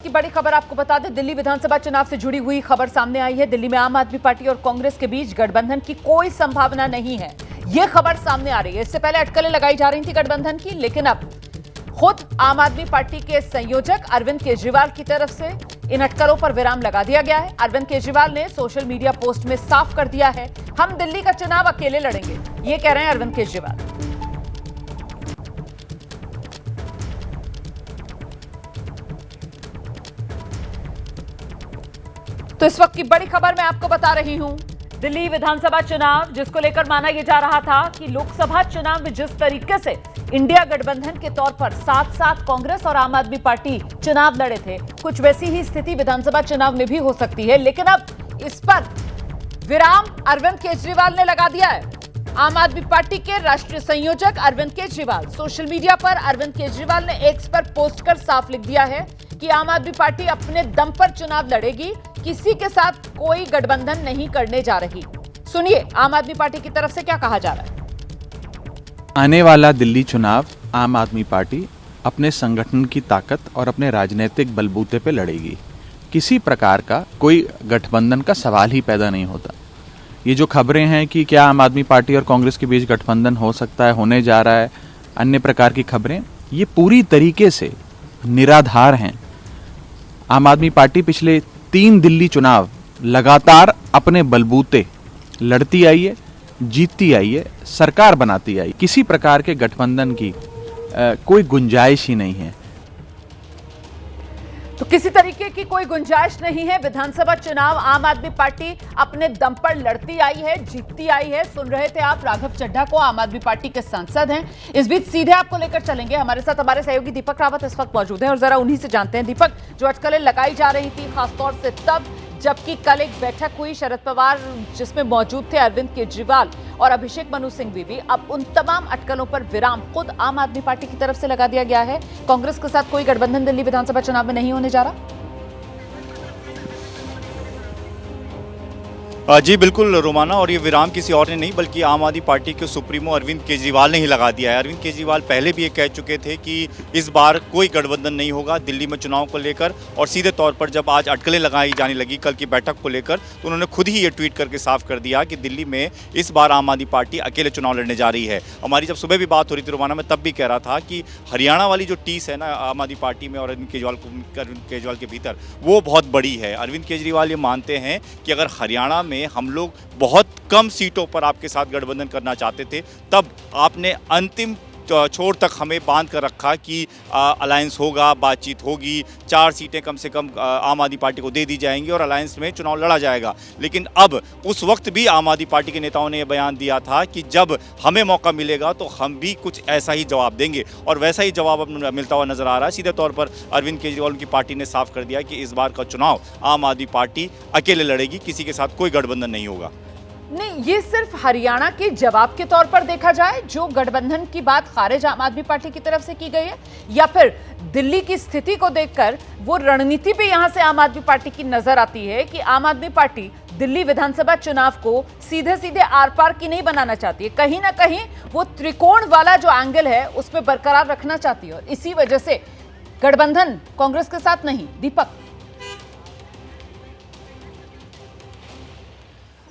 की बड़ी खबर आपको बता दें, दिल्ली विधानसभा चुनाव से जुड़ी हुई खबर सामने आई है। दिल्ली में आम आदमी पार्टी और कांग्रेस के बीच गठबंधन की कोई संभावना नहीं है, यह खबर सामने आ रही है। इससे पहले अटकलें लगाई जा रही थी गठबंधन की, लेकिन अब खुद आम आदमी पार्टी के संयोजक अरविंद केजरीवाल की तरफ से इन अटकलों पर विराम लगा दिया गया है। अरविंद केजरीवाल ने सोशल मीडिया पोस्ट में साफ कर दिया है, हम दिल्ली का चुनाव अकेले लड़ेंगे, ये कह रहे हैं अरविंद केजरीवाल। तो इस वक्त की बड़ी खबर मैं आपको बता रही हूं, दिल्ली विधानसभा चुनाव जिसको लेकर माना यह जा रहा था कि लोकसभा चुनाव में जिस तरीके से इंडिया गठबंधन के तौर पर साथ साथ कांग्रेस और आम आदमी पार्टी चुनाव लड़े थे, कुछ वैसी ही स्थिति विधानसभा चुनाव में भी हो सकती है। लेकिन अब इस पर विराम अरविंद केजरीवाल ने लगा दिया है। आम आदमी पार्टी के राष्ट्रीय संयोजक अरविंद केजरीवाल, सोशल मीडिया पर अरविंद केजरीवाल ने एक्स पर पोस्ट कर साफ लिख दिया है कि आम आदमी पार्टी अपने दम पर चुनाव लड़ेगी, किसी के साथ कोई गठबंधन नहीं करने जा रही। सुनिए आम आदमी पार्टी की तरफ से क्या कहा जा रहा है। आने वाला दिल्ली चुनाव आम आदमी पार्टी अपने संगठन की ताकत और अपने राजनीतिक बलबूते पे लड़ेगी। किसी प्रकार का कोई गठबंधन का सवाल ही पैदा नहीं होता। ये जो खबरें हैं कि क्या आम आदमी पार्टी और कांग्रेस के बीच गठबंधन हो सकता है, होने जा रहा है, अन्य प्रकार की खबरें, ये पूरी तरीके से निराधार हैं। आम आदमी पार्टी पिछले 3 दिल्ली चुनाव लगातार अपने बलबूते लड़ती आई है, जीतती आई है, सरकार बनाती आई। किसी प्रकार के गठबंधन की कोई गुंजाइश ही नहीं है। तो किसी तरीके की कोई गुंजाइश नहीं है। विधानसभा चुनाव आम आदमी पार्टी अपने दम पर लड़ती आई है, जीतती आई है। सुन रहे थे आप राघव चड्ढा को, आम आदमी पार्टी के सांसद हैं। इस बीच सीधे आपको लेकर चलेंगे, हमारे साथ हमारे सहयोगी दीपक रावत इस वक्त मौजूद हैं और जरा उन्हीं से जानते हैं। दीपक, जो अटकलें लगाई जा रही थी खासतौर से तब जबकि कल एक बैठक हुई शरद पवार जिसमें मौजूद थे अरविंद केजरीवाल और अभिषेक मनु सिंघवी भी, अब उन तमाम अटकलों पर विराम खुद आम आदमी पार्टी की तरफ से लगा दिया गया है। कांग्रेस के साथ कोई गठबंधन दिल्ली विधानसभा चुनाव में नहीं होने जा रहा। जी बिल्कुल रोमाना, और ये विराम किसी और ने नहीं बल्कि आम आदमी पार्टी के सुप्रीमो अरविंद केजरीवाल ने ही लगा दिया है। अरविंद केजरीवाल पहले भी ये कह चुके थे कि इस बार कोई गठबंधन नहीं होगा दिल्ली में चुनाव को लेकर, और सीधे तौर पर जब आज अटकलें लगाई जाने लगी कल की बैठक को लेकर, तो उन्होंने खुद ही ये ट्वीट करके साफ कर दिया कि दिल्ली में इस बार आम आदमी पार्टी अकेले चुनाव लड़ने जा रही है। हमारी जब सुबह भी बात हो रही थी रोमाना, में तब भी कह रहा था कि हरियाणा वाली जो टीस है ना आम आदमी पार्टी में और अरविंद केजरीवाल के भीतर, वो बहुत बड़ी है। अरविंद केजरीवाल ये मानते हैं कि अगर हरियाणा में हम लोग बहुत कम सीटों पर आपके साथ गठबंधन करना चाहते थे, तब आपने अंतिम छोर तक हमें बांध कर रखा कि अलायंस होगा, बातचीत होगी, 4 सीटें कम से कम आम आदमी पार्टी को दे दी जाएंगी और अलायंस में चुनाव लड़ा जाएगा। लेकिन अब उस वक्त भी आम आदमी पार्टी के नेताओं ने यह बयान दिया था कि जब हमें मौका मिलेगा तो हम भी कुछ ऐसा ही जवाब देंगे, और वैसा ही जवाब अब मिलता हुआ नजर आ रहा है। सीधे तौर पर अरविंद केजरीवाल की पार्टी ने साफ कर दिया कि इस बार का चुनाव आम आदमी पार्टी अकेले लड़ेगी, किसी के साथ कोई गठबंधन नहीं होगा। नहीं, ये सिर्फ हरियाणा के जवाब के तौर पर देखा जाए जो गठबंधन की बात खारिज आम आदमी पार्टी की तरफ से की गई है, या फिर दिल्ली की स्थिति को देखकर वो रणनीति भी यहां से आम आदमी पार्टी की नजर आती है कि आम आदमी पार्टी दिल्ली विधानसभा चुनाव को सीधे सीधे आर पार की नहीं बनाना चाहती है, कहीं ना कहीं वो त्रिकोण वाला जो एंगल है उसमें बरकरार रखना चाहती है, और इसी वजह से गठबंधन कांग्रेस के साथ नहीं। दीपक,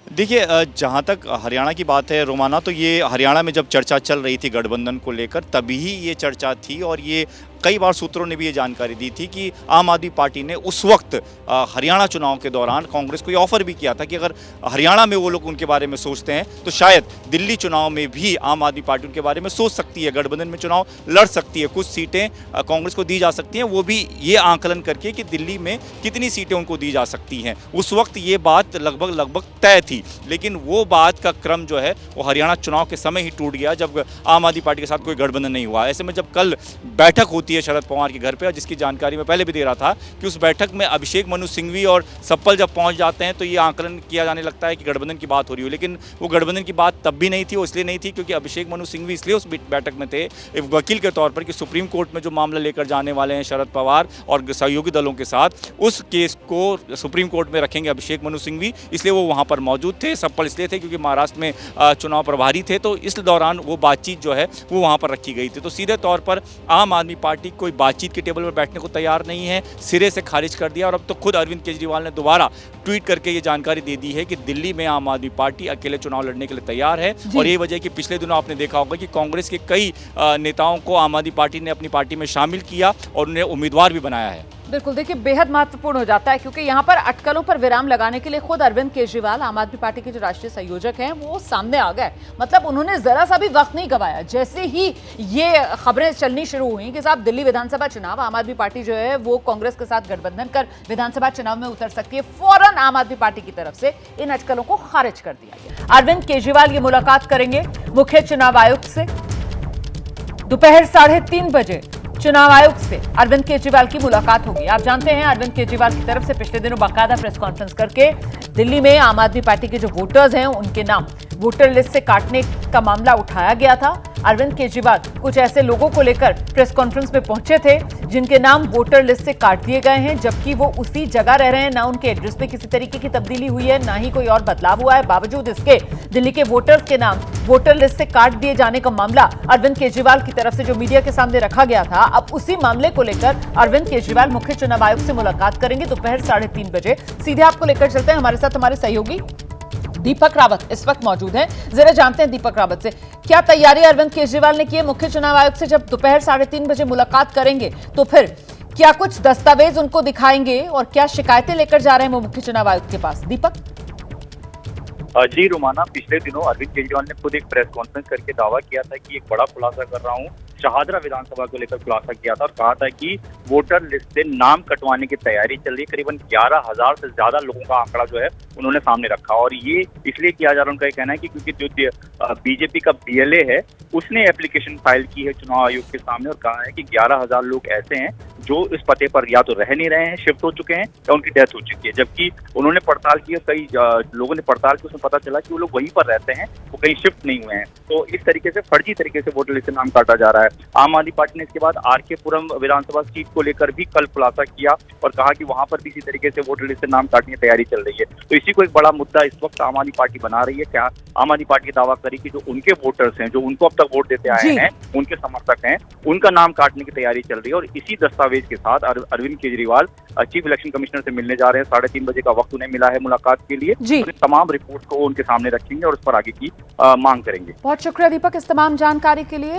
देखिए, जहाँ तक हरियाणा की बात है रोमाना, तो ये हरियाणा में जब चर्चा चल रही थी गठबंधन को लेकर तभी ये चर्चा थी, और ये कई बार सूत्रों ने भी ये जानकारी दी थी कि आम आदमी पार्टी ने उस वक्त हरियाणा चुनाव के दौरान कांग्रेस को ये ऑफर भी किया था कि अगर हरियाणा में वो लोग उनके बारे में सोचते हैं तो शायद दिल्ली चुनाव में भी आम आदमी पार्टी उनके बारे में सोच सकती है, गठबंधन में चुनाव लड़ सकती है, कुछ सीटें कांग्रेस को दी जा सकती हैं, वो भी ये आंकलन करके कि दिल्ली में कितनी सीटें उनको दी जा सकती हैं। उस वक्त ये बात लगभग तय थी, लेकिन वो बात का क्रम जो है वो हरियाणा चुनाव के समय ही टूट गया जब आम आदमी पार्टी के साथ कोई गठबंधन नहीं हुआ। ऐसे में जब कल बैठक होती है शरद पवार के घर पे, और जिसकी जानकारी मैं पहले भी दे रहा था कि उस बैठक में अभिषेक मनु सिंघवी और सप्पल जब पहुंच जाते हैं तो ये आंकलन किया जाने लगता है कि गठबंधन की बात हो रही हो, लेकिन वो गठबंधन की बात तब भी नहीं थी। वो इसलिए नहीं थी क्योंकि अभिषेक मनु सिंघवी इसलिए उस बैठक में थे एक वकील के तौर पर कि सुप्रीम कोर्ट में जो मामला लेकर जाने वाले हैं शरद पवार और सहयोगी दलों के साथ, उस केस को सुप्रीम कोर्ट में रखेंगे अभिषेक मनु सिंघवी, इसलिए वो वहाँ पर मौजूद थे। सप्पल इसलिए थे क्योंकि महाराष्ट्र में चुनाव प्रभारी थे, तो इस दौरान वो बातचीत जो है वो वहाँ पर रखी गई थी। तो सीधे तौर पर आम आदमी पार्टी पार्टी कोई बातचीत के टेबल पर बैठने को तैयार नहीं है, सिरे से खारिज कर दिया। और अब तो खुद अरविंद केजरीवाल ने दोबारा ट्वीट करके ये जानकारी दे दी है कि दिल्ली में आम आदमी पार्टी अकेले चुनाव लड़ने के लिए तैयार है। और यही वजह है कि पिछले दिनों आपने देखा होगा कि कांग्रेस के कई नेताओं को आम आदमी पार्टी ने अपनी पार्टी में शामिल किया और उन्हें उम्मीदवार भी बनाया है। बिल्कुल, देखिए बेहद महत्वपूर्ण हो जाता है क्योंकि यहाँ पर अटकलों पर विराम लगाने के लिए खुद अरविंद केजरीवाल, आम आदमी पार्टी के जो राष्ट्रीय संयोजक हैं, वो सामने आ गए। मतलब उन्होंने जरा सा भी वक्त नहीं गवाया। जैसे ही ये खबरें चलनी शुरू हुई कि साहब दिल्ली विधानसभा चुनाव, आम आदमी पार्टी जो है वो कांग्रेस के साथ गठबंधन कर विधानसभा चुनाव में उतर सकती है, फौरन आम आदमी पार्टी की तरफ से इन अटकलों को खारिज कर दिया गया। अरविंद केजरीवाल ये मुलाकात करेंगे मुख्य चुनाव आयुक्त से। दोपहर 3:30 बजे चुनाव आयुक्त से अरविंद केजरीवाल की मुलाकात होगी। आप जानते हैं अरविंद केजरीवाल की तरफ से पिछले दिनों बाकायदा प्रेस कॉन्फ्रेंस करके दिल्ली में आम आदमी पार्टी के जो वोटर्स हैं उनके नाम वोटर लिस्ट से काटने का मामला उठाया गया था। अरविंद केजरीवाल कुछ ऐसे लोगों को लेकर प्रेस कॉन्फ्रेंस में पहुंचे थे जिनके नाम वोटर लिस्ट से काट दिए गए हैं, जबकि वो उसी जगह रह रहे हैं। ना उनके एड्रेस में किसी तरीके की तब्दीली हुई है, ना ही कोई और बदलाव हुआ है। बावजूद इसके दिल्ली के वोटर्स के नाम वोटर लिस्ट से काट दिए जाने का मामला अरविंद केजरीवाल की तरफ से जो मीडिया के सामने रखा गया था, अब उसी मामले को लेकर अरविंद केजरीवाल मुख्य चुनाव आयुक्त से मुलाकात करेंगे दोपहर 3:30 बजे। सीधे आपको लेकर चलते हैं, हमारे साथ हमारे सहयोगी दीपक रावत इस वक्त मौजूद हैं। जरा जानते हैं दीपक रावत से क्या तैयारी अरविंद केजरीवाल ने की है मुख्य चुनाव आयुक्त से। जब दोपहर 3:30 बजे मुलाकात करेंगे तो फिर क्या कुछ दस्तावेज उनको दिखाएंगे और क्या शिकायतें लेकर जा रहे हैं वो मुख्य चुनाव आयुक्त के पास? दीपक जी रोमाना, पिछले दिनों अरविंद केजरीवाल ने खुद एक प्रेस कॉन्फ्रेंस करके दावा किया था कि एक बड़ा खुलासा कर रहा हूं। शाहदरा विधानसभा को लेकर खुलासा किया था और कहा था कि वोटर लिस्ट से नाम कटवाने की तैयारी चल रही है। करीबन 11,000 से ज्यादा लोगों का आंकड़ा जो है उन्होंने सामने रखा और ये इसलिए किया जा रहा है, उनका ये कहना है कि क्योंकि जो बीजेपी का बीएलए है उसने एप्लीकेशन फाइल की है चुनाव आयोग के सामने और कहा है कि 11,000 लोग ऐसे हैं जो इस पते पर या तो रह नहीं रहे हैं, शिफ्ट हो चुके हैं या उनकी डेथ हो चुकी है। जबकि उन्होंने पड़ताल की, कई लोगों ने पड़ताल की, उसमें पता चला कि वो लोग वहीं पर रहते हैं, वो कहीं शिफ्ट नहीं हुए हैं। तो इस तरीके से फर्जी तरीके से वोटर लिस्ट से नाम काटा जा रहा है। आम आदमी पार्टी ने इसके बाद आरके पुरम विधानसभा सीट को लेकर भी कल खुलासा किया और कहा कि वहां पर भी इसी तरीके से वोटर लिस्ट से नाम काटने की तैयारी चल रही है। तो इसी को एक बड़ा मुद्दा इस वक्त आम आदमी पार्टी बना रही है। क्या आम आदमी पार्टी दावा करी कि जो उनके वोटर्स हैं, जो उनको अब तक वोट देते आए हैं, उनके समर्थक हैं, उनका नाम काटने की तैयारी चल रही है। और इसी दस्तावेज के साथ Arvind Kejriwal chief election commissioner से मिलने जा रहे हैं। 3:30 बजे का वक्त उन्हें मिला है मुलाकात के लिए। तमाम रिपोर्ट को उनके सामने रखेंगे और उस पर आगे की मांग करेंगे। बहुत शुक्रिया दीपक इस तमाम जानकारी के लिए।